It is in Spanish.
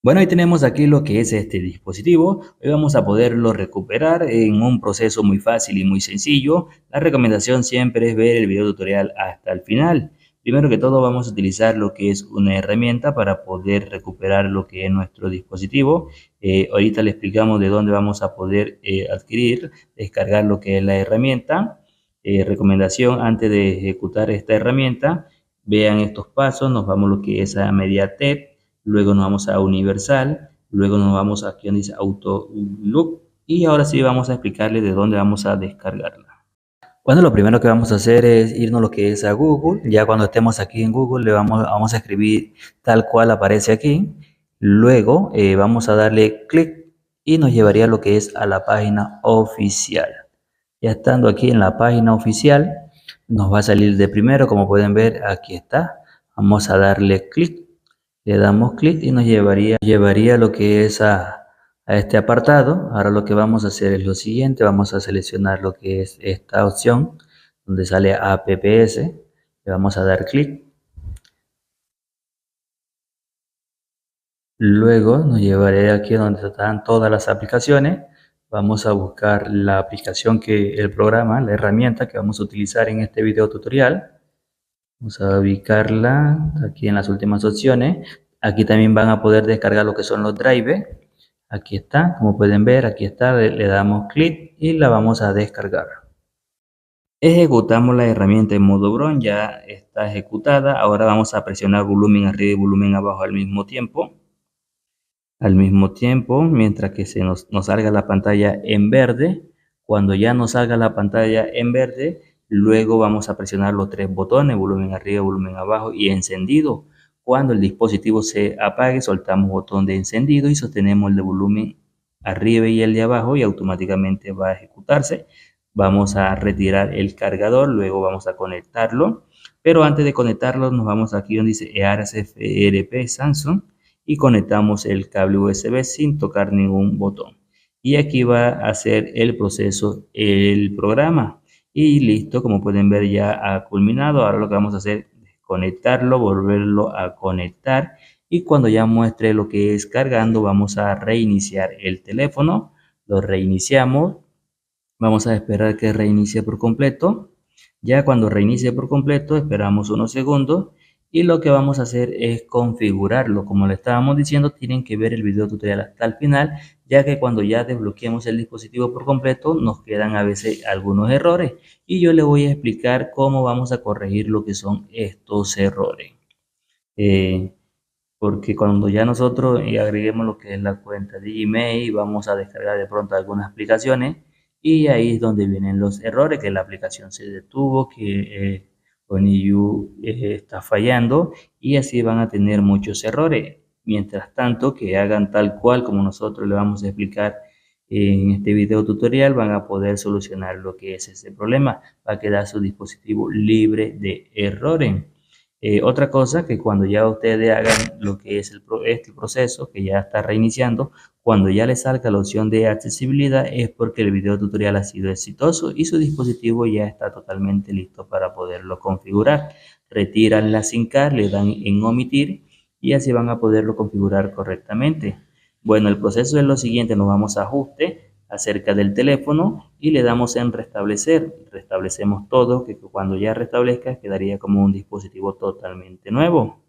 Bueno, ahí tenemos aquí lo que es este dispositivo. Hoy vamos a poderlo recuperar en un proceso muy fácil y muy sencillo. La recomendación siempre es ver el video tutorial hasta el final. Primero que todo vamos a utilizar lo que es una herramienta para poder recuperar lo que es nuestro dispositivo. Ahorita le explicamos de dónde vamos a poder adquirir, descargar lo que es la herramienta. Recomendación antes de ejecutar esta herramienta, vean estos pasos. Nos vamos a lo que es a MediaTek. Luego nos vamos a Universal, luego nos vamos aquí donde dice Auto Look y ahora sí vamos a explicarles de dónde vamos a descargarla. Bueno, lo primero que vamos a hacer es irnos lo que es a Google. Ya cuando estemos aquí en Google le vamos a escribir tal cual aparece aquí. Luego vamos a darle clic y nos llevaría lo que es a la página oficial. Ya estando aquí en la página oficial nos va a salir de primero, como pueden ver aquí está. Vamos a darle clic. Le damos clic y nos llevaría lo que es a este apartado. Ahora lo que vamos a hacer es lo siguiente. Vamos a seleccionar lo que es esta opción donde sale apps. Le vamos a dar clic. Luego nos llevará aquí donde están todas las aplicaciones. Vamos a buscar la aplicación el programa, la herramienta que vamos a utilizar en este video tutorial. Vamos a ubicarla aquí en las últimas opciones. Aquí también van a poder descargar lo que son los drivers. Aquí está, como pueden ver, aquí está, le damos clic y la vamos a descargar. Ejecutamos la herramienta en modo Bron, ya está ejecutada. Ahora vamos a presionar volumen arriba y volumen abajo al mismo tiempo. Mientras que nos salga la pantalla en verde. Cuando ya nos salga la pantalla en verde, luego vamos a presionar los tres botones, volumen arriba, volumen abajo y encendido. Cuando el dispositivo se apague, soltamos botón de encendido y sostenemos el de volumen arriba y el de abajo y automáticamente va a ejecutarse. Vamos a retirar el cargador, luego vamos a conectarlo. Pero antes de conectarlo, nos vamos aquí donde dice EARCFRP Samsung y conectamos el cable USB sin tocar ningún botón. Y aquí va a hacer el proceso el programa. Y listo, como pueden ver ya ha culminado. Ahora lo que vamos a hacer es conectarlo, volverlo a conectar. Y cuando ya muestre lo que es cargando, vamos a reiniciar el teléfono. Lo reiniciamos. Vamos a esperar que reinicie por completo. Ya cuando reinicie por completo, esperamos unos segundos y lo que vamos a hacer es configurarlo. Como le estábamos diciendo, tienen que ver el video tutorial hasta el final, ya que cuando ya desbloqueemos el dispositivo por completo, nos quedan a veces algunos errores. Y yo les voy a explicar cómo vamos a corregir lo que son estos errores. Porque cuando ya nosotros agreguemos lo que es la cuenta de Gmail, vamos a descargar de pronto algunas aplicaciones y ahí es donde vienen los errores, que la aplicación se detuvo, que OneU está fallando y así van a tener muchos errores. Mientras tanto, que hagan tal cual como nosotros le vamos a explicar en este video tutorial, van a poder solucionar lo que es ese problema. Va a quedar su dispositivo libre de errores. Otra cosa que cuando ya ustedes hagan lo que es este proceso que ya está reiniciando, cuando ya les salga la opción de accesibilidad es porque el video tutorial ha sido exitoso y su dispositivo ya está totalmente listo para poderlo configurar. Retiran la SIM card, le dan en omitir y así van a poderlo configurar correctamente. Bueno, el proceso es lo siguiente, nos vamos a ajuste acerca del teléfono y le damos en restablecer. Restablecemos todo, que cuando ya restablezca quedaría como un dispositivo totalmente nuevo.